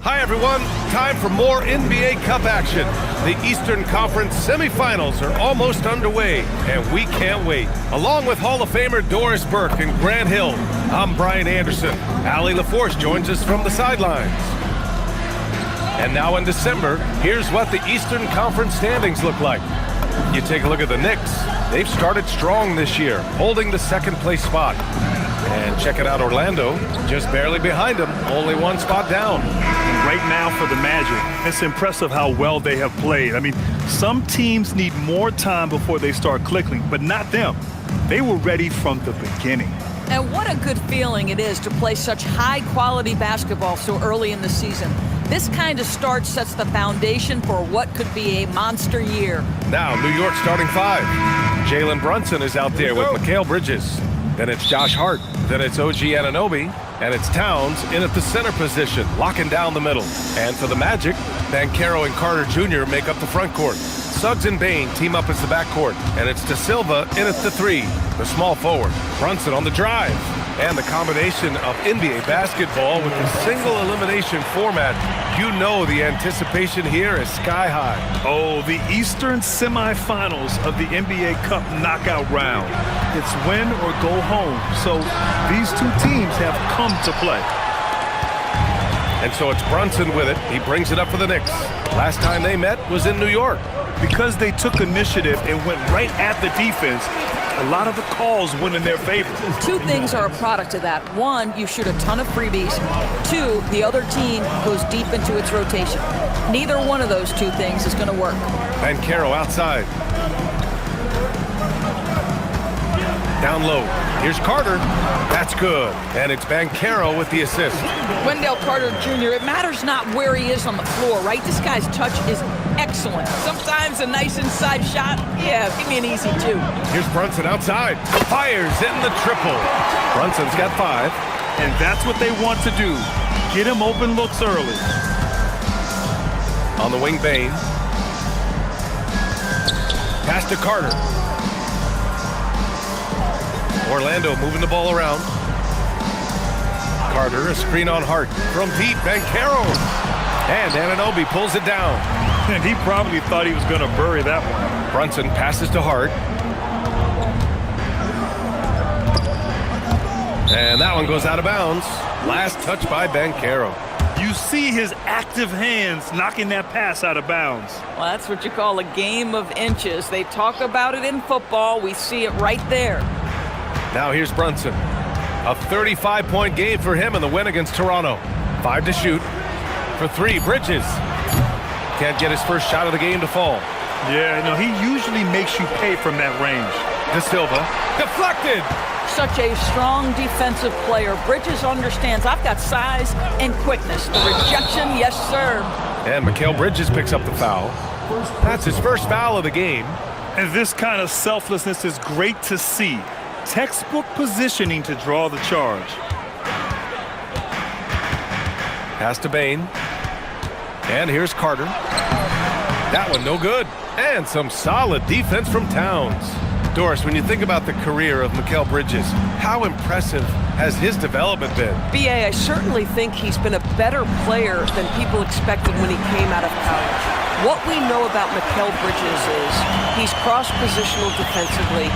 Hi, everyone. Time for more NBA Cup action. The Eastern Conference semifinals are almost underway, and we can't wait. Along with Hall of Famer Doris Burke and Grant Hill, I'm Brian Anderson. Allie LaForce joins us from the sidelines. And now in December, here's what the Eastern Conference standings look like. You take a look at the Knicks. They've started strong this year, holding the second-place spot. And check it out, Orlando, just barely behind them, only one spot down. Right now for the Magic, it's impressive how well they have played. I mean, some teams need more time before they start clicking, but not them. They were ready from the beginning. And what a good feeling it is to play such high-quality basketball so early in the season. This kind of start sets the foundation for what could be a monster year. Now, New York starting five. Jalen Brunson is out there with Mikal Bridges. Then it's Josh Hart. Then it's OG Anunoby. And it's Towns in at the center position, locking down the middle. And for the Magic, Banchero and Carter Jr. make up the front court. Suggs and Bane team up as the backcourt. And it's De Silva in at the three, the small forward. Brunson on the drive. And the combination of NBA basketball with the single elimination format, you know the anticipation here is sky high. Oh, the Eastern semifinals of the NBA Cup knockout round. It's win or go home. So these two teams have come to play. And so it's Brunson with it. He brings it up for the Knicks. Last time they met was in New York. Because they took initiative and went right at the defense, a lot of the calls went in their favor. Two things are a product of that. One, you shoot a ton of freebies. Two, the other team goes deep into its rotation. Neither one of those two things is going to work. Banchero outside. Down low. Here's Carter. That's good. And it's Banchero with the assist. Wendell Carter Jr., it matters not where he is on the floor, right? This guy's touch is excellent. Sometimes a nice inside shot, yeah, give me an easy two. Here's Brunson outside. Fires in the triple. Brunson's got 5. And that's what they want to do. Get him open looks early. On the wing, Bane. Pass to Carter. Orlando moving the ball around. Carter, a screen on Hart. From deep, Banchero. And Anunoby pulls it down. And he probably thought he was going to bury that one. Brunson passes to Hart. And that one goes out of bounds. Last touch by Banchero. You see his active hands knocking that pass out of bounds. Well, that's what you call a game of inches. They talk about it in football. We see it right there. Now here's Brunson. A 35-point game for him in the win against Toronto. 5 to shoot. For 3, Bridges. Can't get his first shot of the game to fall. Yeah, no, he usually makes you pay from that range. De Silva. Deflected. Such a strong defensive player. Bridges understands I've got size and quickness. The rejection, yes, sir. And Mikal Bridges picks up the foul. That's his first foul of the game. And this kind of selflessness is great to see. Textbook positioning to draw the charge. Pass to Bane. And here's Carter. That one no good. And some solid defense from Towns. Doris, when you think about the career of Mikal Bridges, how impressive has his development been? B.A., I certainly think he's been a better player than people expected when he came out of college. What we know about Mikal Bridges is he's cross-positional defensively.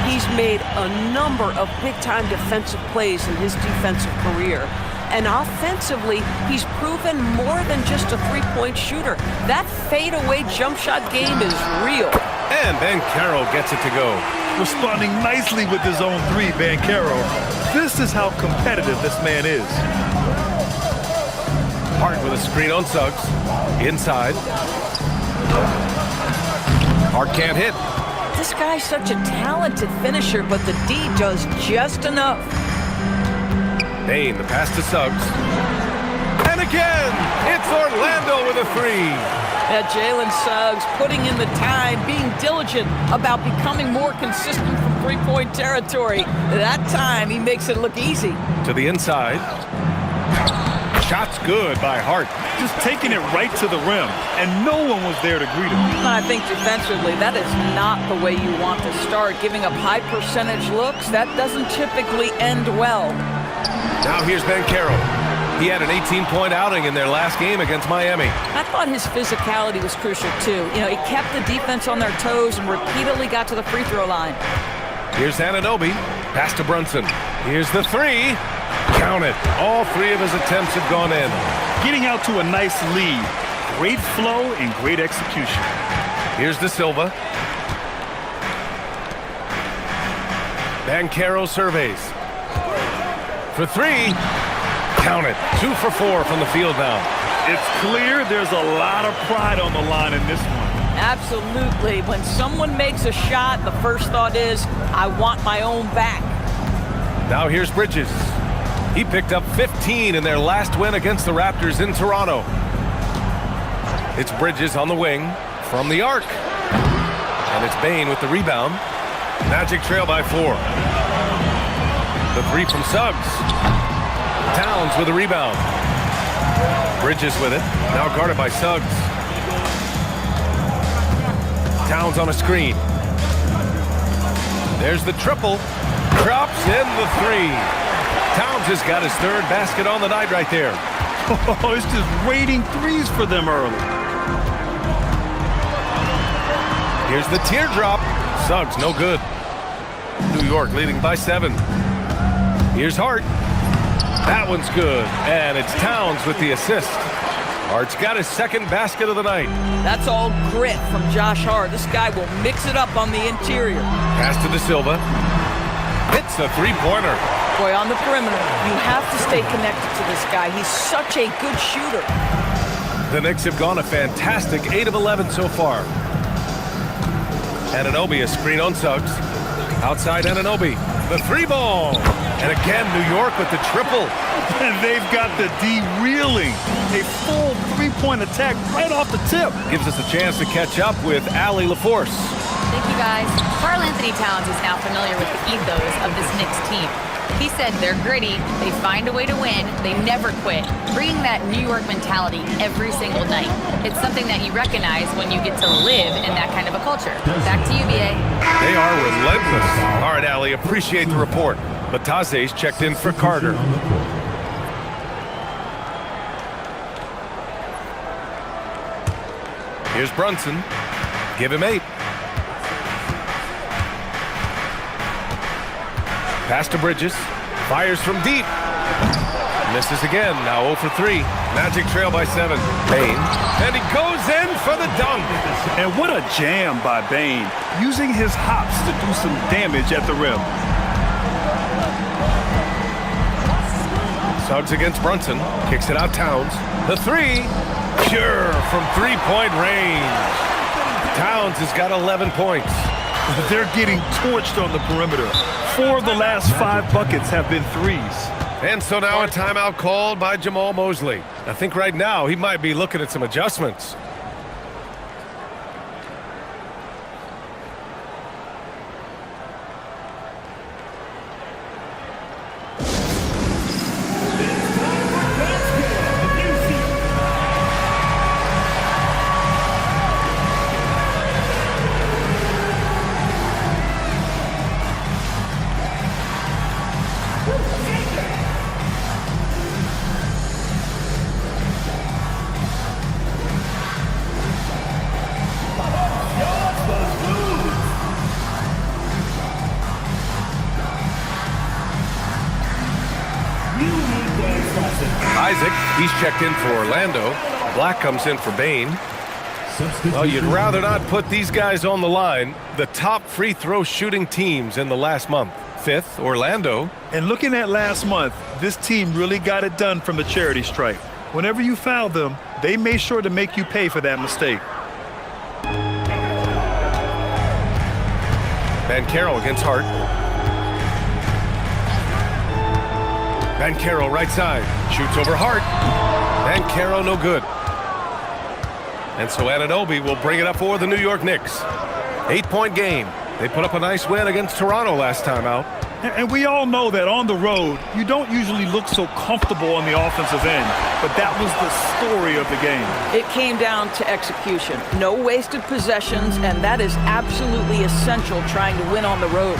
He's made a number of big-time defensive plays in his defensive career. And offensively, he's proven more than just a three-point shooter. That fadeaway jump shot game is real. And Banchero gets it to go. Responding nicely with his own 3, Banchero. This is how competitive this man is. Hart with a screen on Suggs. Inside. Hart can't hit. This guy's such a talented finisher, but the D does just enough. Bane, the pass to Suggs. And again, it's Orlando with a 3. Yeah, Jalen Suggs putting in the time, being diligent about becoming more consistent from three-point territory. That time, he makes it look easy. To the inside. Shot's good by Hart. Just taking it right to the rim, and no one was there to greet him. I think defensively, that is not the way you want to start. Giving up high percentage looks, that doesn't typically end well. Now here's Banchero. He had an 18-point outing in their last game against Miami. I thought his physicality was crucial, too. You know, he kept the defense on their toes and repeatedly got to the free throw line. Here's Anunoby. Pass to Brunson. Here's the three. Count it. All three of his attempts have gone in. Getting out to a nice lead. Great flow and great execution. Here's De Silva. Banchero surveys. For three. Count it. 2 for 4 from the field now. It's clear there's a lot of pride on the line in this one. Absolutely. When someone makes a shot, the first thought is, I want my own back. Now here's Bridges. He picked up 15 in their last win against the Raptors in Toronto. It's Bridges on the wing from the arc. And it's Bane with the rebound. Magic trail by 4. The three from Suggs. Towns with a rebound. Bridges with it. Now guarded by Suggs. Towns on a screen. There's the triple. Drops in the three. Towns has got his third basket on the night right there. Oh, it's just raining threes for them early. Here's the teardrop. Suggs, no good. New York leading by 7. Here's Hart. That one's good. And it's Towns with the assist. Hart's got his second basket of the night. That's all grit from Josh Hart. This guy will mix it up on the interior. Pass to De Silva. Hits a three-pointer. Boy, on the perimeter, you have to stay connected to this guy. He's such a good shooter. The Knicks have gone a fantastic 8 of 11 so far. Anunoby, a screen on Suggs. Outside Anunoby. The three ball. And again, New York with the triple. And they've got the D reeling. A full three-point attack right off the tip. Gives us a chance to catch up with Allie LaForce. Thank you, guys. Karl Anthony Towns is now familiar with the ethos of this Knicks team. He said they're gritty, they find a way to win, they never quit, bringing that New York mentality every single night. It's something that you recognize when you get to live in that kind of a culture. Back to you, BA. They are relentless. All right, Allie, appreciate the report. Bataze's checked in for Carter. Here's Brunson. Give him 8. Pass to Bridges. Fires from deep. Misses again. Now 0 for 3. Magic trail by 7. Bane. And he goes in for the dunk. And what a jam by Bane, using his hops to do some damage at the rim. Suggs against Brunson. Kicks it out Towns. The three. Pure from three-point range. Towns has got 11 points. They're getting torched on the perimeter. 4 of the last 5 buckets have been threes. And so now a timeout called by Jamal Mosley. I think right now he might be looking at some adjustments. Isaac, he's checked in for Orlando. Black comes in for Bane. Well, you'd rather not put these guys on the line. The top free throw shooting teams in the last month. 5th, Orlando. And looking at last month, this team really got it done from the charity stripe. Whenever you foul them, they made sure to make you pay for that mistake. Banchero against Hart. Banchero right side. Shoots over Hart. Banchero no good. And so Anunoby will bring it up for the New York Knicks. 8-point game. They put up a nice win against Toronto last time out. And we all know that on the road, you don't usually look so comfortable on the offensive end. But that was the story of the game. It came down to execution. No wasted possessions, and that is absolutely essential trying to win on the road.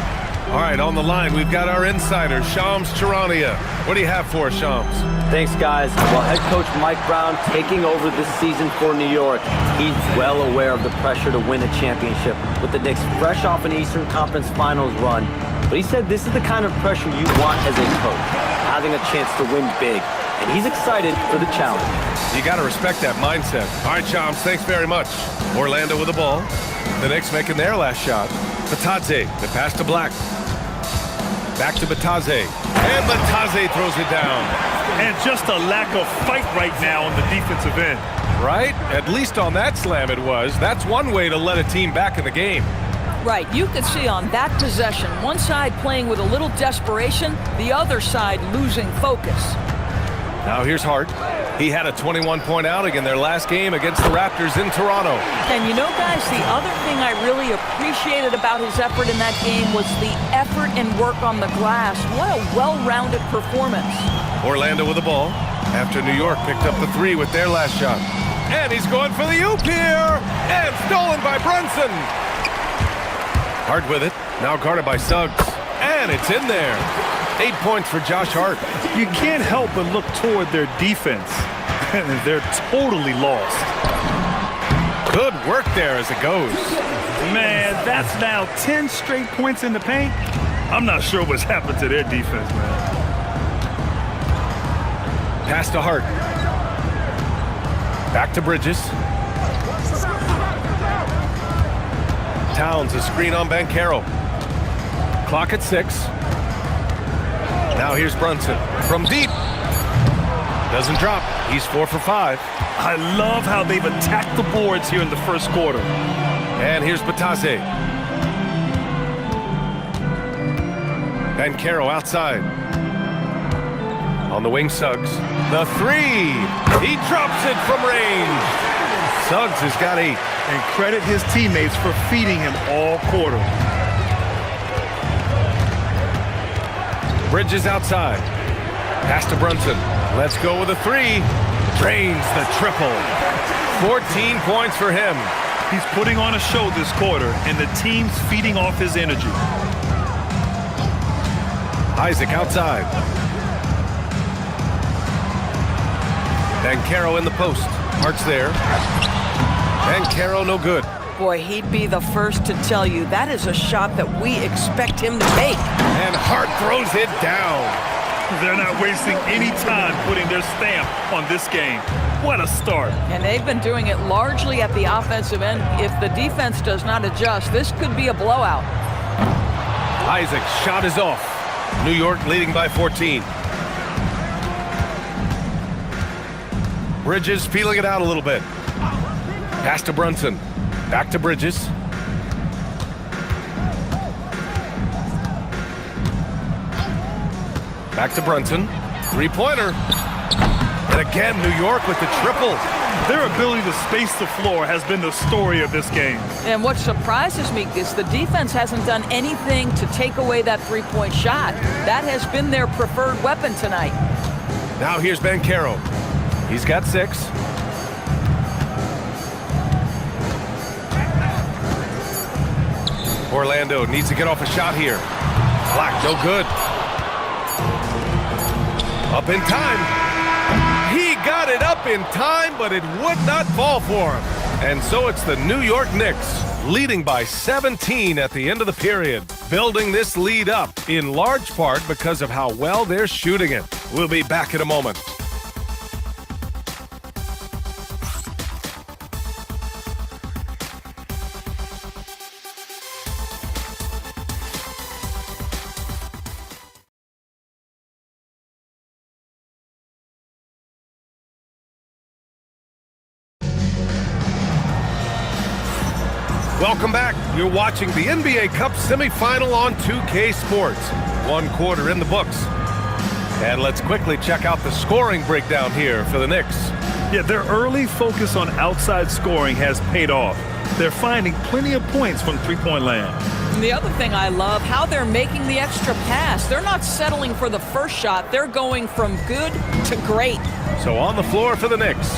All right, on the line, we've got our insider, Shams Charania. What do you have for us, Shams? Thanks, guys. Well, head coach Mike Brown taking over this season for New York. He's well aware of the pressure to win a championship with the Knicks fresh off an Eastern Conference Finals run. But he said this is the kind of pressure you want as a coach, having a chance to win big. And he's excited for the challenge. You got to respect that mindset. All right, Shams, thanks very much. Orlando with the ball. The Knicks making their last shot. Batadze, the pass to Black. Back to Batadze. And Batadze throws it down. And just a lack of fight right now on the defensive end. Right? At least on that slam it was. That's one way to let a team back in the game. Right, you could see on that possession, one side playing with a little desperation, the other side losing focus. Now here's Hart. He had a 21-point outing in their last game against the Raptors in Toronto. And you know, guys, the other thing I really appreciated about his effort in that game was the effort and work on the glass. What a well-rounded performance. Orlando with the ball after New York picked up the three with their last shot. And he's going for the oop here. And stolen by Brunson. Hart with it. Now guarded by Suggs. And it's in there. 8 points for Josh Hart. You can't help but look toward their defense. They're totally lost. Good work there as it goes. Man, that's now 10 straight points in the paint. I'm not sure what's happened to their defense, man. Pass to Hart. Back to Bridges. Towns, a screen on Banchero. Clock at 6. Now here's Brunson from deep. Doesn't drop. He's 4 for 5. I love how they've attacked the boards here in the first quarter. And here's Batadze. Banchero outside. On the wing, Suggs. The three. He drops it from range. Suggs has got 8. And credit his teammates for feeding him all quarter. Bridges outside. Pass to Brunson. Let's go with a 3. Drains the triple. 14 points for him. He's putting on a show this quarter, and the team's feeding off his energy. Isaac outside. Banchero in the post. Hart's there. Banchero no good. Boy, he'd be the first to tell you that is a shot that we expect him to make. And Hart throws it down. They're not wasting any time putting their stamp on this game. What a start. And they've been doing it largely at the offensive end. If the defense does not adjust, this could be a blowout. Isaac's shot is off. New York leading by 14. Bridges feeling it out a little bit. Pass to Brunson. Back to Bridges. Back to Brunson. Three-pointer. And again, New York with the triple. Their ability to space the floor has been the story of this game. And what surprises me is the defense hasn't done anything to take away that three-point shot. That has been their preferred weapon tonight. Now here's Banchero. He's got 6. Orlando needs to get off a shot here. Black, no good. Up in time. He got it up in time, but it would not fall for him. And so it's the New York Knicks leading by 17 at the end of the period, building this lead up in large part because of how well they're shooting it. We'll be back in a moment. Welcome back. You're watching the NBA Cup semifinal on 2K Sports. 1 quarter in the books. And let's quickly check out the scoring breakdown here for the Knicks. Yeah, their early focus on outside scoring has paid off. They're finding plenty of points from three-point land. And the other thing I love, how they're making the extra pass. They're not settling for the first shot. They're going from good to great. So on the floor for the Knicks,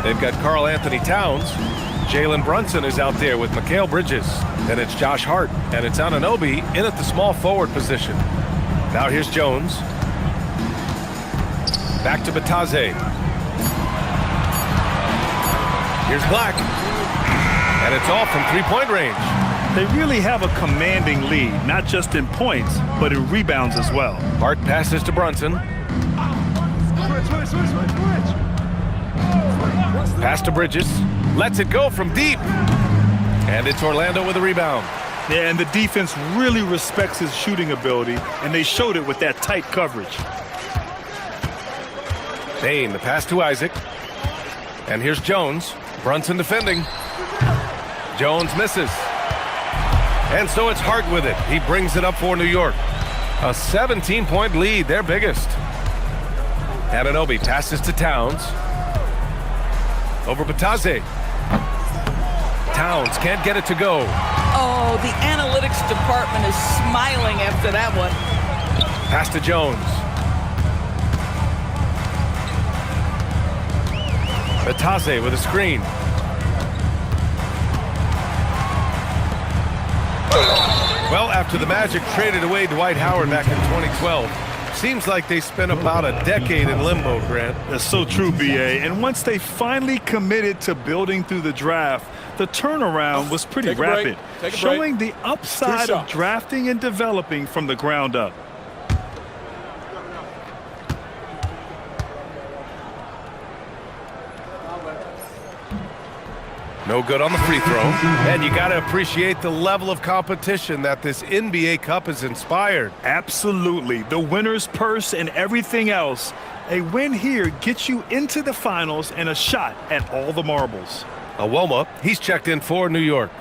they've got Karl Anthony Towns. Jalen Brunson is out there with Mikal Bridges. Then it's Josh Hart, and it's Anunoby in at the small forward position. Now here's Jones. Back to Bataze. Here's Black. And it's off from three-point range. They really have a commanding lead, not just in points, but in rebounds as well. Hart passes to Brunson. Pass to Bridges. Lets it go from deep. And it's Orlando with a rebound. Yeah, and the defense really respects his shooting ability, and they showed it with that tight coverage. Bain, the pass to Isaac. And here's Jones. Brunson defending. Jones misses. And so it's Hart with it. He brings it up for New York. A 17-point lead, their biggest. Anunoby passes to Towns. Over Bataze. Towns can't get it to go. Oh, the analytics department is smiling after that one. Pass to Jones. Bataze with a screen. Well, after the Magic traded away Dwight Howard back in 2012, seems like they spent about a decade in limbo, Grant. That's so true, B.A. And once they finally committed to building through the draft, the turnaround was pretty rapid, showing the upside of drafting and developing from the ground up. No good on the free throw. And you got to appreciate the level of competition that this NBA Cup has inspired. Absolutely. The winner's purse and everything else. A win here gets you into the finals and a shot at all the marbles. Awoma, he's checked in for New York.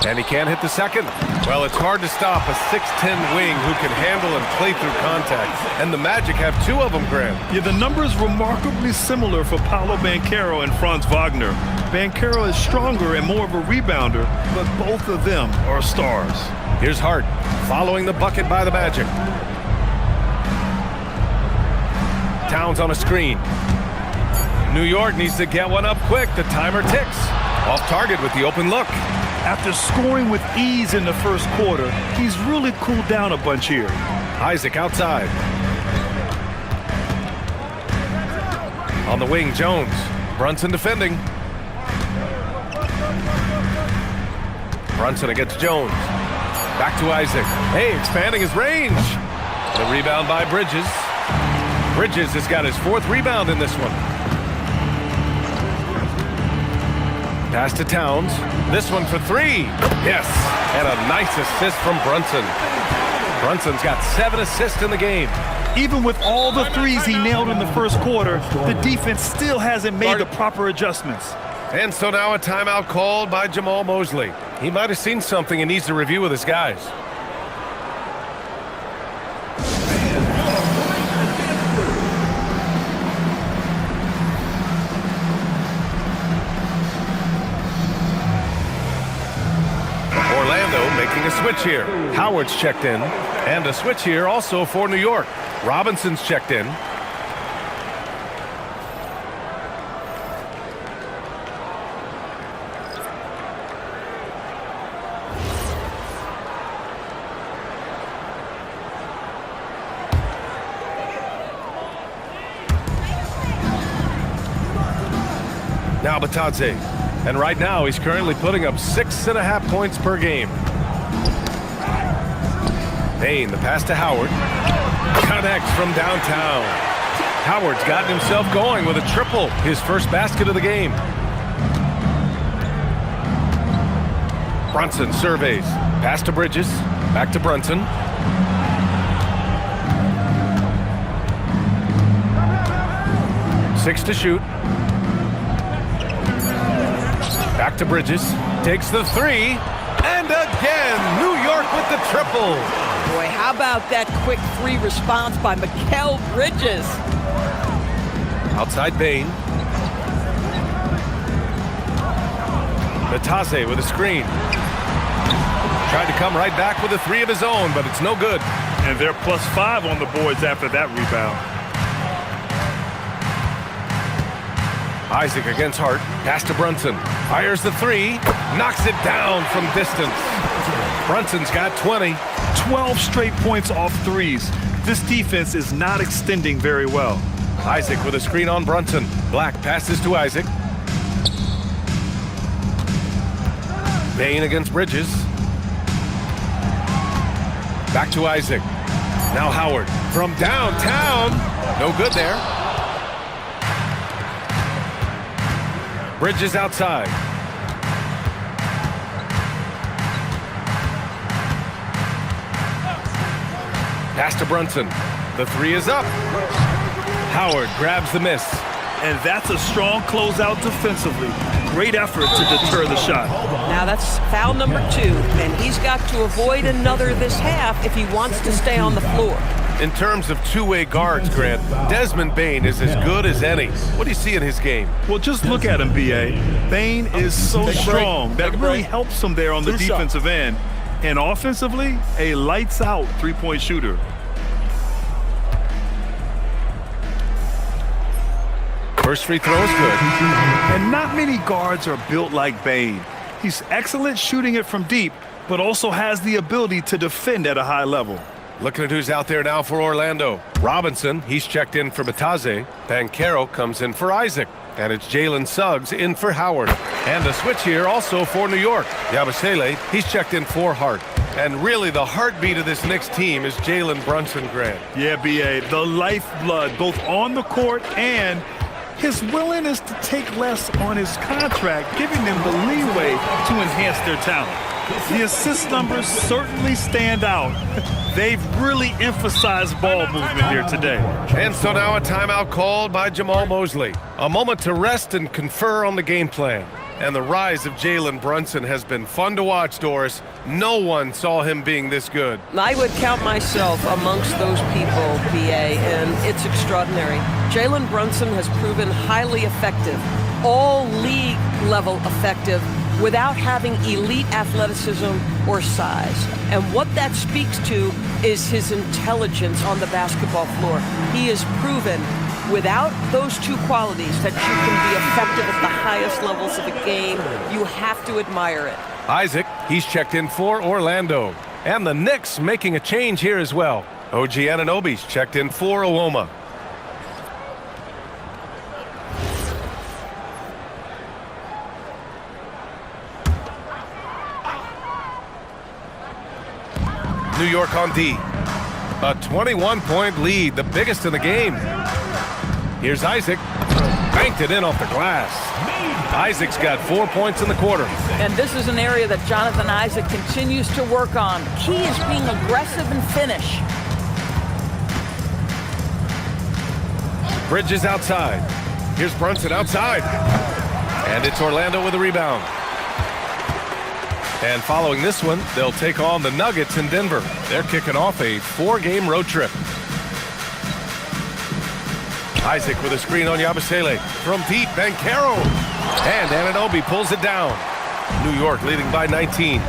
And he can't hit the second. Well, it's hard to stop a 6'10 wing who can handle and play through contact. And the Magic have two of them, Grant. Yeah, the numbers remarkably similar for Paolo Banchero and Franz Wagner. Banchero is stronger and more of a rebounder, but both of them are stars. Here's Hart, following the bucket by the Magic. Towns on a screen. New York needs to get one up quick. The timer ticks. Off target with the open look. After scoring with ease in the first quarter, he's really cooled down a bunch here. Isaac outside. On the wing, Jones. Brunson defending. Brunson against Jones. Back to Isaac. Hey, expanding his range. The rebound by Bridges. Bridges has got his fourth rebound in this one. Pass to Towns. This one for three. Yes. And a nice assist from Brunson. Brunson's got 7 assists in the game. Even with all the threes he nailed in the first quarter, the defense still hasn't made the proper adjustments. And so now a timeout called by Jamal Mosley. He might have seen something and needs to review with his guys. Making a switch here. Howard's checked in. And a switch here also for New York. Robinson's checked in. Now Bataze. And right now he's currently putting up 6.5 points per game. Bain, the pass to Howard. Connects from downtown. Howard's gotten himself going with a triple, his first basket of the game. Brunson surveys. Pass to Bridges. Back to Brunson. Six to shoot. Back to Bridges. Takes the three. And again, New York with the triple. Boy, how about that quick three response by Mikal Bridges? Outside Bain. Bataze with a screen. Tried to come right back with a three of his own, but it's no good. And they're +5 on the boards after that rebound. Isaac against Hart. Pass to Brunson. Fires the three. Knocks it down from distance. Brunson's got 20. 12 straight points off threes. This defense is not extending very well. Isaac with a screen on Brunson. Black passes to Isaac. Bain against Bridges. Back to Isaac. Now Howard from downtown. No good there. Bridges outside. Pass to Brunson. The three is up. Howard grabs the miss. And that's a strong closeout defensively. Great effort to deter the shot. Now that's foul number 2, and he's got to avoid another this half if he wants to stay on the floor. In terms of two-way guards, Grant, Desmond Bain is as good as any. What do you see in his game? Well, just look at him, B.A. Bain is so strong. That really helps him there on the defensive end. And offensively, a lights-out three-point shooter. First free throw is good. And not many guards are built like Bain. He's excellent shooting it from deep, but also has the ability to defend at a high level. Looking at who's out there now for Orlando. Robinson, he's checked in for Bataze. Banchero comes in for Isaac. And it's Jalen Suggs in for Howard. And a switch here also for New York. Yabusele, he's checked in for Hart. And really the heartbeat of this Knicks team is Jalen Brunson, Grant. Yeah, B.A., the lifeblood, both on the court and his willingness to take less on his contract, giving them the leeway to enhance their talent. The assist numbers certainly stand out. They've really emphasized ball movement here today. And so now a timeout called by Jamal Mosley. A moment to rest and confer on the game plan. And the rise of Jalen Brunson has been fun to watch, Doris. No one saw him being this good. I would count myself amongst those people, B.A., and it's extraordinary. Jalen Brunson has proven highly effective, all league level effective, without having elite athleticism or size. And what that speaks to is his intelligence on the basketball floor. He has proven without those two qualities that you can be effective at the highest levels of the game. You have to admire it. Isaac, he's checked in for Orlando. And the Knicks making a change here as well. OG Anunoby's checked in for Uoma. New York on D. A 21-point lead, the biggest in the game. Here's Isaac. Banked it in off the glass. Isaac's got 4 points in the quarter. And this is an area that Jonathan Isaac continues to work on. Key is being aggressive and finish. Bridges outside. Here's Brunson outside. And it's Orlando with a rebound. And following this one, they'll take on the Nuggets in Denver. They're kicking off a 4-game road trip. Isaac with a screen on Yabusele. From deep, Banchero. And Anunoby pulls it down. New York leading by 19.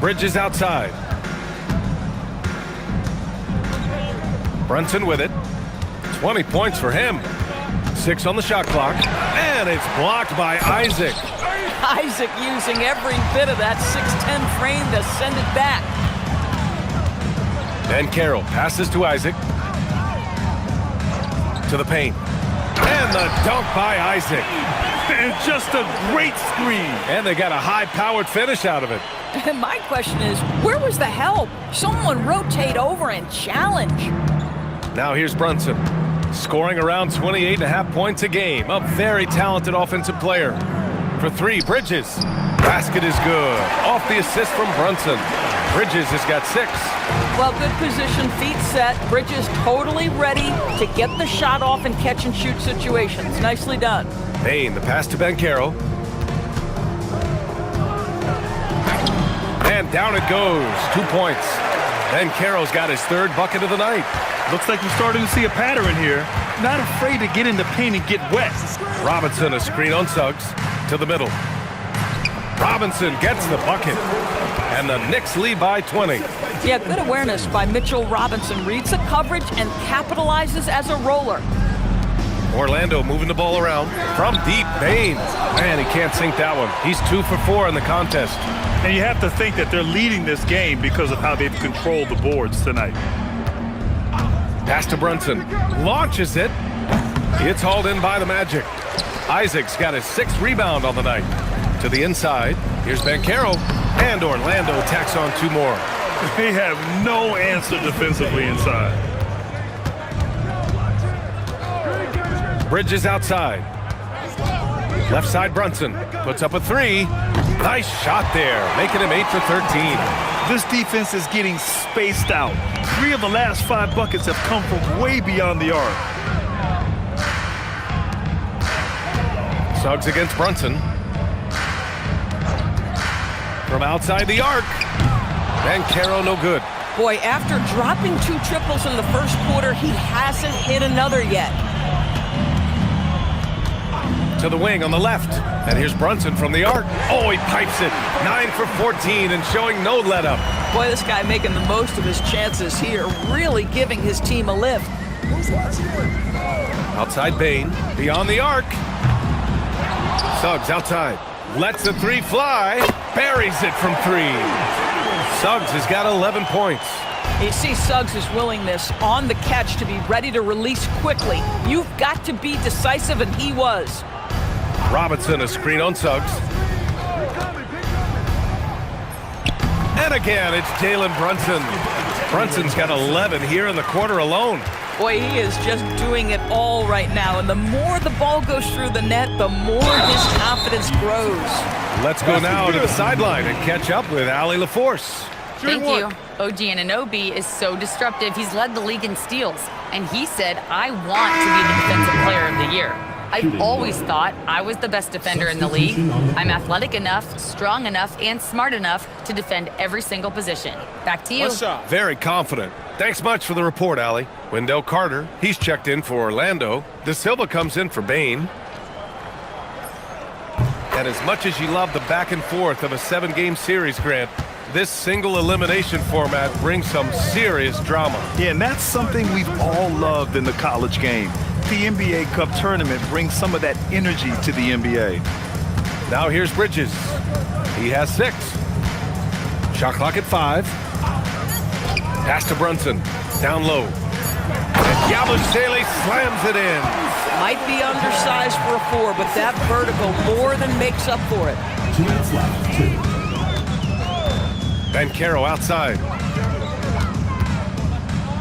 Bridges outside. Brunson with it. 20 points for him. 6 on the shot clock. And it's blocked by Isaac. Isaac using every bit of that 6'10 frame to send it back. And Carroll passes to Isaac. To the paint. And the dunk by Isaac. And just a great screen. And they got a high-powered finish out of it. And my question is, where was the help? Someone rotate over and challenge. Now here's Brunson. Scoring around 28.5 points a game. A very talented offensive player. For 3, Bridges. Basket is good. Off the assist from Brunson. Bridges has got 6. Well, good position, feet set. Bridges totally ready to get the shot off in catch-and-shoot situations. Nicely done. Bain, the pass to Banchero. And down it goes. 2 points. Banchero's got his 3rd bucket of the night. Looks like we're starting to see a pattern here. Not afraid to get in the paint and get wet. Robinson, a screen on Suggs. To the middle. Robinson gets the bucket. And the Knicks lead by 20. Yeah, good awareness by Mitchell Robinson. Reads the coverage and capitalizes as a roller. Orlando moving the ball around. From deep, Bain. Man, he can't sink that one. He's 2 for 4 in the contest. And you have to think that they're leading this game because of how they've controlled the boards tonight. Pass to Brunson. Launches it. It's hauled in by the Magic. Isaac's got his 6th rebound on the night. To the inside. Here's Banchero. And Orlando tacks on 2 more. They have no answer defensively inside. Bridges outside. Left side Brunson. Puts up a 3. Nice shot there. Making him 8 for 13. This defense is getting spaced out. 3 of the last 5 buckets have come from way beyond the arc. Suggs against Brunson. From outside the arc. Banchero no good. Boy, after dropping 2 triples in the first quarter, he hasn't hit another yet. To the wing on the left. And here's Brunson from the arc. Oh, he pipes it. 9 for 14 and showing no let up. Boy, this guy making the most of his chances here, really giving his team a lift. Outside Bain. Beyond the arc. Suggs outside. Lets the 3 fly. Buries it from 3. Suggs has got 11 points. You see Suggs' willingness on the catch to be ready to release quickly. You've got to be decisive, and he was. Robinson a screen on Suggs. And again, it's Jalen Brunson. Brunson's got 11 here in the quarter alone. Boy, he is just doing it all right now. And the more the ball goes through the net, the more his confidence grows. Let's go now to the sideline and catch up with Allie LaForce. Thank you. OG Anunoby is so disruptive. He's led the league in steals. And he said, I want to be the defensive player of the year. I've always thought I was the best defender in the league. I'm athletic enough, strong enough, and smart enough to defend every single position. Back to you. Very confident. Thanks much for the report, Allie. Wendell Carter, he's checked in for Orlando. De Silva comes in for Bain. And as much as you love the back and forth of a 7-game series, Grant, this single elimination format brings some serious drama. Yeah, and that's something we've all loved in the college game. The NBA Cup tournament brings some of that energy to the NBA. Now here's Bridges. He has 6. Shot clock at 5. Pass to Brunson. Down low. And Yabusele slams it in. Might be undersized for a 4, but that vertical more than makes up for it. Banchero outside.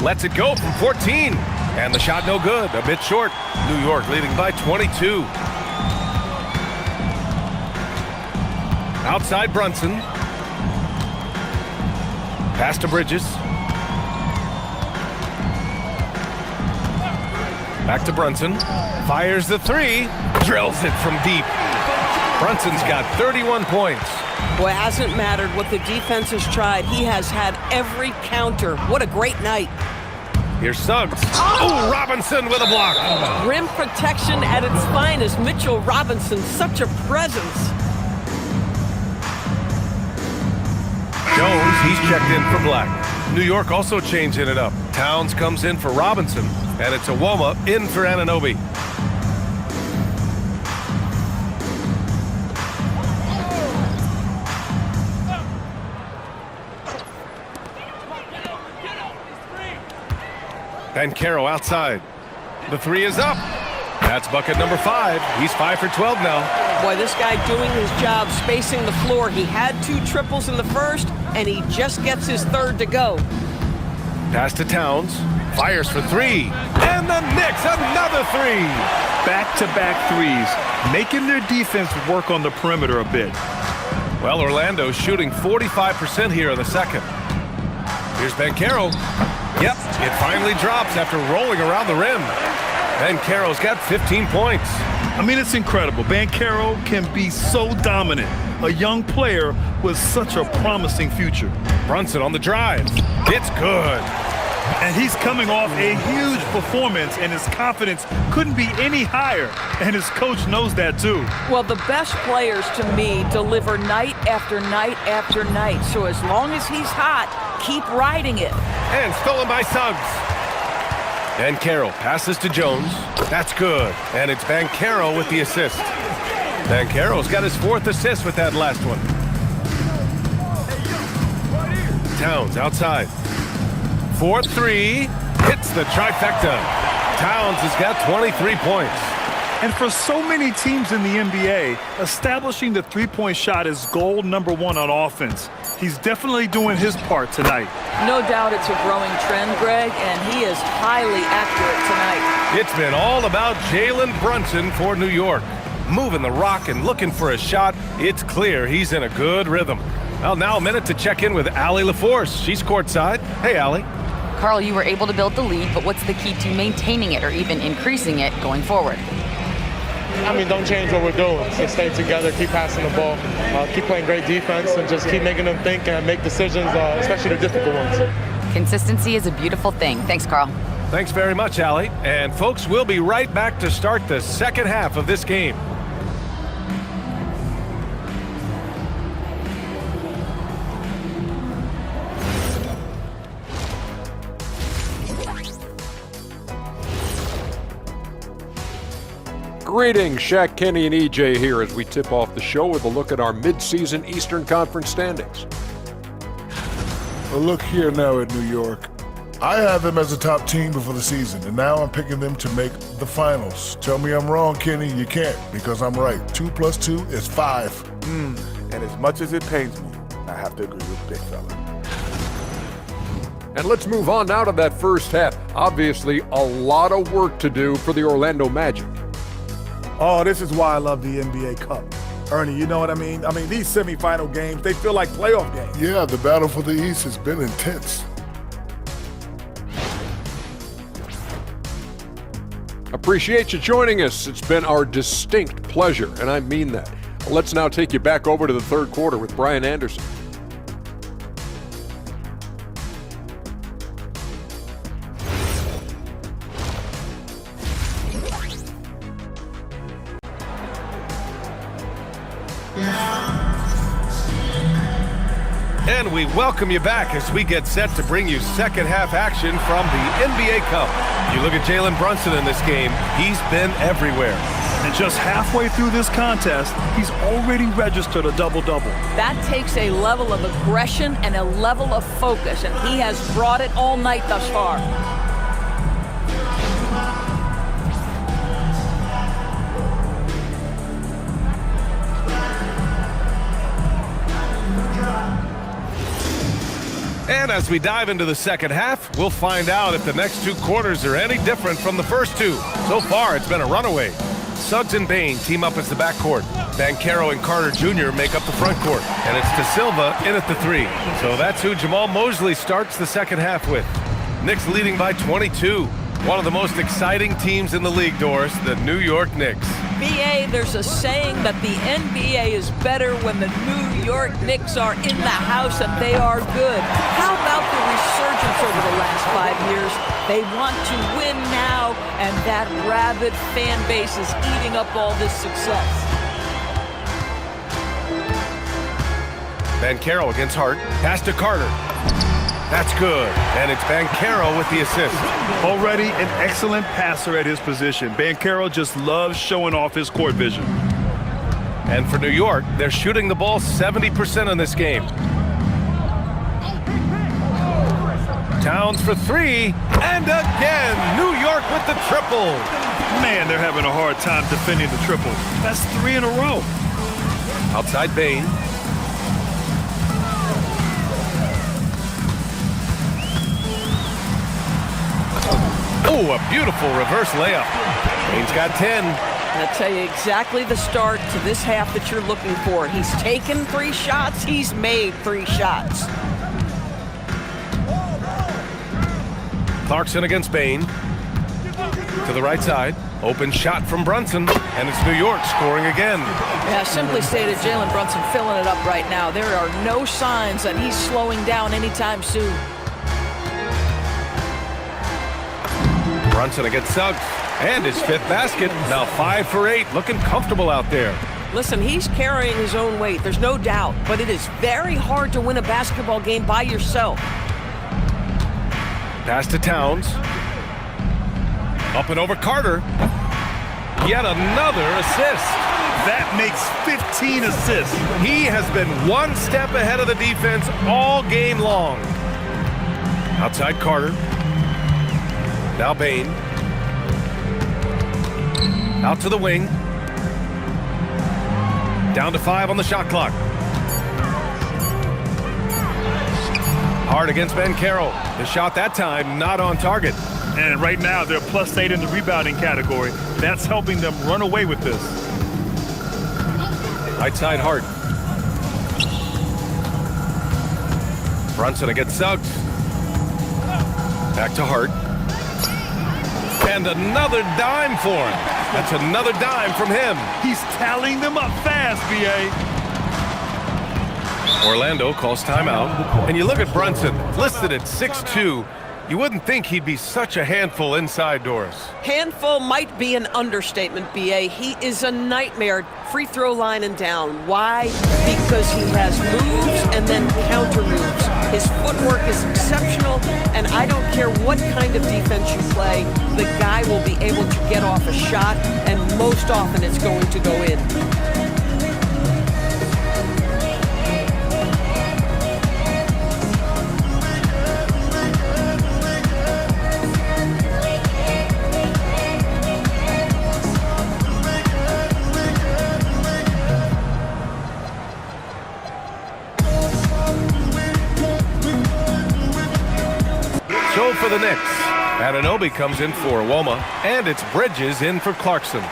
Lets it go from 14. And the shot no good, a bit short. New York leading by 22. Outside Brunson. Pass to Bridges. Back to Brunson. Fires the 3. Drills it from deep. Brunson's got 31 points. Boy, it hasn't mattered what the defense has tried. He has had every counter. What a great night. Here's Suggs. Oh, Robinson with a block. Rim protection at its finest. Mitchell Robinson, such a presence. Jones, he's checked in for Black. New York also changing it up. Towns comes in for Robinson, and it's Awoma in for Anunoby. Banchero outside. The 3 is up. That's bucket number 5. He's 5 for 12 now. Boy, this guy doing his job, spacing the floor. He had 2 triples in the first, and he just gets his 3rd to go. Pass to Towns. Fires for 3. And the Knicks, another 3. Back-to-back threes, making their defense work on the perimeter a bit. Well, Orlando's shooting 45% here in the second. Here's Banchero. Yep, it finally drops after rolling around the rim. Banchero's got 15 points. I mean, it's incredible. Banchero can be so dominant. A young player with such a promising future. Brunson on the drive. It's good. And he's coming off a huge performance, and his confidence couldn't be any higher. And his coach knows that, too. Well, the best players, to me, deliver night after night after night. So as long as he's hot, keep riding it. And stolen by Suggs. Banchero passes to Jones. That's good. And it's Banchero with the assist. Banchero's got his 4th assist with that last one. Towns outside. 4-3. Hits the trifecta. Towns has got 23 points. And for so many teams in the NBA, establishing the three-point shot is goal number 1 on offense. He's definitely doing his part tonight. No doubt it's a growing trend, Greg, and he is highly accurate tonight. It's been all about Jalen Brunson for New York. Moving the rock and looking for a shot. It's clear he's in a good rhythm. Well, now a minute to check in with Allie LaForce. She's courtside. Hey, Allie. Carl, you were able to build the lead, but what's the key to maintaining it or even increasing it going forward? I mean, don't change what we're doing. Just stay together, keep passing the ball, keep playing great defense, and just keep making them think and make decisions, especially the difficult ones. Consistency is a beautiful thing. Thanks, Carl. Thanks very much, Allie. And folks, we'll be right back to start the second half of this game. Greetings, Shaq, Kenny, and EJ here as we tip off the show with a look at our mid-season Eastern Conference standings. Well, look here now at New York. I had them as a top team before the season, and now I'm picking them to make the finals. Tell me I'm wrong, Kenny. You can't, because I'm right. 2 + 2 is 5. And as much as it pains me, I have to agree with Big Fella. And let's move on now to that first half. Obviously, a lot of work to do for the Orlando Magic. Oh, this is why I love the NBA Cup. Ernie, you know what I mean? I mean, these semifinal games, they feel like playoff games. Yeah, the battle for the East has been intense. Appreciate you joining us. It's been our distinct pleasure, and I mean that. Let's now take you back over to the third quarter with Brian Anderson. And we welcome you back as we get set to bring you second half action from the NBA Cup. You look at Jalen Brunson in this game, he's been everywhere. And just halfway through this contest, he's already registered a double-double. That takes a level of aggression and a level of focus, and he has brought it all night thus far. And as we dive into the second half, we'll find out if the next 2 quarters are any different from the first 2. So far, it's been a runaway. Suggs and Bain team up as the backcourt. Banchero and Carter Jr. make up the front court. And it's De Silva in at the 3. So that's who Jamal Mosley starts the second half with. Knicks leading by 22. One of the most exciting teams in the league, Doris, the New York Knicks. BA, there's a saying that the NBA is better when the New York Knicks are in the house and they are good. How about the resurgence over the last 5 years? They want to win now, and that rabid fan base is eating up all this success. Banchero against Hart. Pass to Carter. That's good. And it's Banchero with the assist. Already an excellent passer at his position. Banchero just loves showing off his court vision. And for New York, they're shooting the ball 70% in this game. Towns for 3. And again, New York with the triple. Man, they're having a hard time defending the triple. That's 3 in a row. Outside Bain. Oh, a beautiful reverse layup. Bain's got 10. I'll tell you exactly the start to this half that you're looking for. He's taken 3 shots. He's made 3 shots. Clarkson against Bain. To the right side. Open shot from Brunson. And it's New York scoring again. Yeah, simply stated, Jalen Brunson filling it up right now. There are no signs that he's slowing down anytime soon. Brunson against Suggs. And his 5th basket. Now 5 for 8. Looking comfortable out there. Listen, he's carrying his own weight. There's no doubt. But it is very hard to win a basketball game by yourself. Pass to Towns. Up and over Carter. Yet another assist. That makes 15 assists. He has been one step ahead of the defense all game long. Outside Carter. Now Bain. Out to the wing. Down to 5 on the shot clock. Hard against Banchero. The shot that time not on target. And right now they're +8 in the rebounding category. That's helping them run away with this. Right side Hart. Brunson against Suggs. Back to Hart. And another dime for him. That's another dime from him. He's tallying them up fast, B.A. Orlando calls timeout. And you look at Brunson, listed at 6'2". You wouldn't think he'd be such a handful inside doors. Handful might be an understatement, B.A. He is a nightmare, free throw line and down. Why? Because he has moves and then counter moves. His footwork is exceptional, and I don't care what kind of defense you play, the guy will be able to get off a shot, and most often it's going to go in. So for the Knicks, Anunoby comes in for Woma, and it's Bridges in for Clarkson.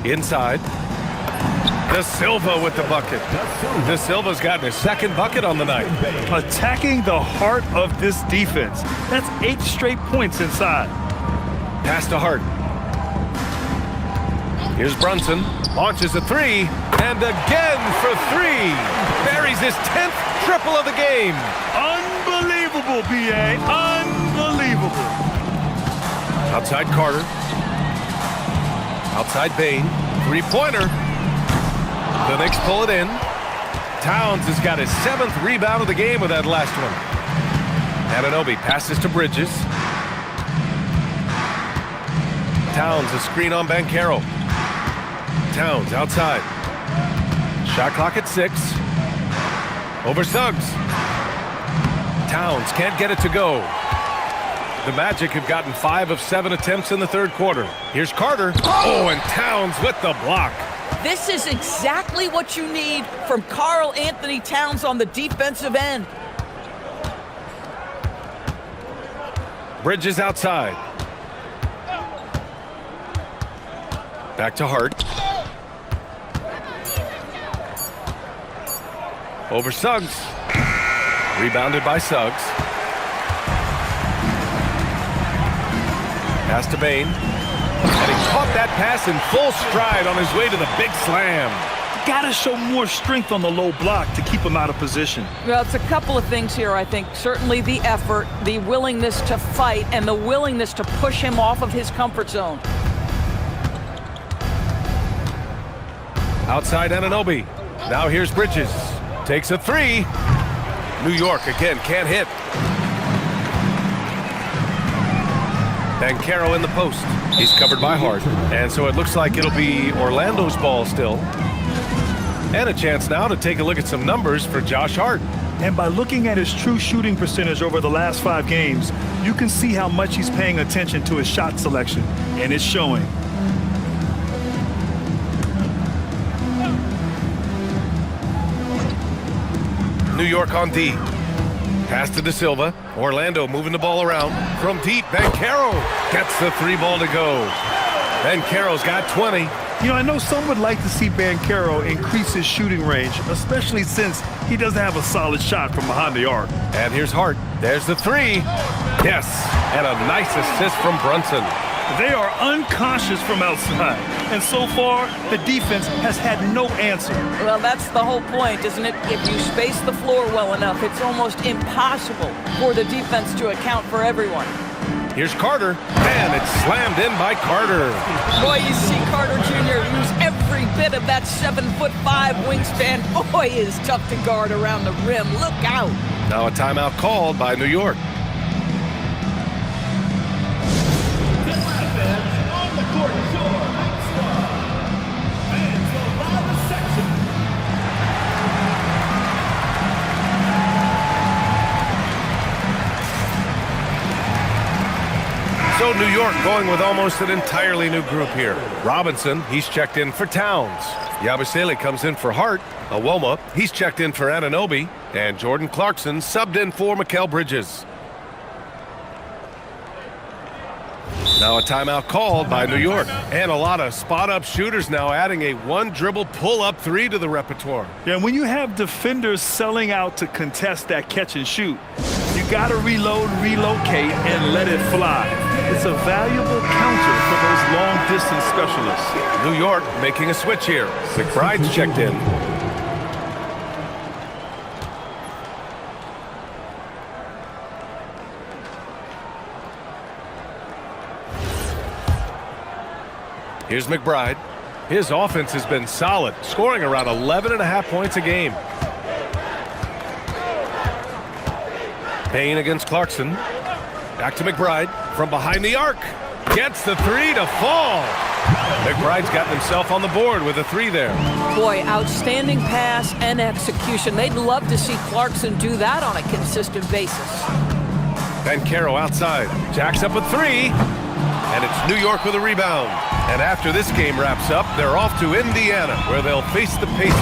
Inside. De Silva with the bucket. De Silva's gotten his second bucket on the night. Attacking the heart of this defense. That's 8 straight points inside. Pass to Hart. Here's Brunson. Launches a 3. And again for 3. Buries his 10th triple of the game. Unbelievable, B.A. Unbelievable. Outside Carter. Outside Bain. 3-pointer. The Knicks pull it in. Towns has got his 7th rebound of the game with that last one. Anunoby passes to Bridges. Towns a screen on Banchero. Towns outside. Shot clock at 6. Over Suggs. Towns can't get it to go. The Magic have gotten 5 of 7 attempts in the third quarter. Here's Carter. Oh, and Towns with the block. This is exactly what you need from Karl Anthony Towns on the defensive end. Bridges outside. Back to Hart. Over Suggs. Rebounded by Suggs. Pass to Bain. And he caught that pass in full stride on his way to the big slam. Gotta show more strength on the low block to keep him out of position. Well, it's a couple of things here, I think. Certainly the effort, the willingness to fight, and the willingness to push him off of his comfort zone. Outside Anunoby. Now here's Bridges. Takes a 3. New York again can't hit. Banchero in the post. He's covered by Hart. And so it looks like it'll be Orlando's ball still. And a chance now to take a look at some numbers for Josh Hart. And by looking at his true shooting percentage over the last 5 games, you can see how much he's paying attention to his shot selection. And it's showing. New York on D. Pass to De Silva. Orlando moving the ball around. From deep, Banchero gets the 3 ball to go. Banchero's got 20. You know, I know some would like to see Banchero increase his shooting range, especially since he doesn't have a solid shot from behind the arc. And here's Hart. There's the 3. Yes, and a nice assist from Brunson. They are unconscious from outside, and so far, the defense has had no answer. Well, that's the whole point, isn't it? If you space the floor well enough, it's almost impossible for the defense to account for everyone. Here's Carter, and it's slammed in by Carter. Boy, you see Carter Jr. use every bit of that 7'5" wingspan. Boy, is tough to guard around the rim. Look out. Now a timeout called by New York. So New York going with almost an entirely new group here. Robinson, he's checked in for Towns. Yabusele comes in for Hart. Awoma, he's checked in for Anunoby. And Jordan Clarkson subbed in for Mikal Bridges. Now a timeout called by New York. And a lot of spot-up shooters now adding a one-dribble pull-up three to the repertoire. Yeah, when you have defenders selling out to contest that catch and shoot, you got to reload, relocate, and let it fly. It's a valuable counter for those long-distance specialists. New York making a switch here. McBride's checked in. Here's McBride. His offense has been solid, scoring around 11.5 points a game. Payne against Clarkson. Back to McBride from behind the arc. Gets the three to fall. McBride's got himself on the board with a three there. Boy, outstanding pass and execution. They'd love to see Clarkson do that on a consistent basis. Banchero outside. Jacks up a three. And it's New York with a rebound. And after this game wraps up, they're off to Indiana, where they'll face the Pacers.